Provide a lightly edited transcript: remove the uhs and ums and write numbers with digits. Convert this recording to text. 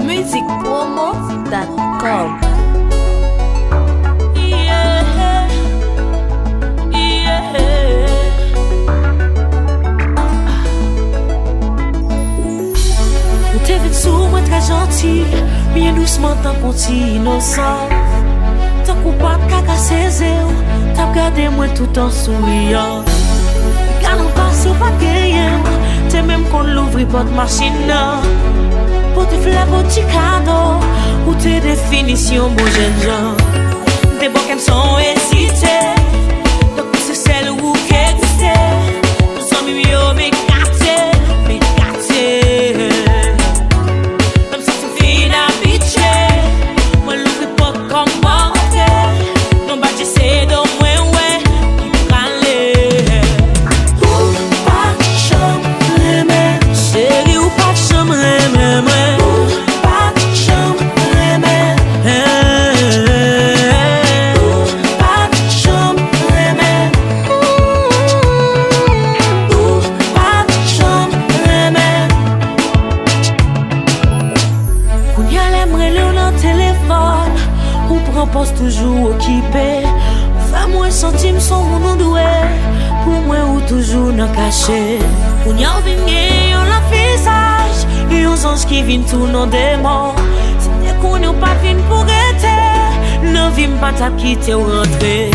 musicpromo.com. T'es venu sous moi très gentil, bien doucement tant qu'on t'y innocent. Tant qu'on pas caca ses ailes, t'as gardé moi tout en souriant. Quand on passe au paquet, t'es même qu'on l'ouvre porte machine. Pour te faire un petit cadeau, ou tes définitions, mon jeune gens. Des beaux qu'elles sont hésitées, donc c'est celle où qu'elle existait. Nous sommes mieux, mais gâtés, mais gâtés. Même si tu finis d'habituer, moi l'ouvre pas comme porter. Non, bah, j'essaie d'au moins, ouais, qui parler. Ou pas de chambre, mais chérie, ou pas de chambre, mais. Poste toujours occupé. Fais-moi sentir son mon doué. Pour moi ou toujours n'a caché. On y a venu on la visage. Et on sens qui vient tout nos démons. C'est qu'on n'est pas venu pour être. Ne viens pas t'a quitter ou rentrer.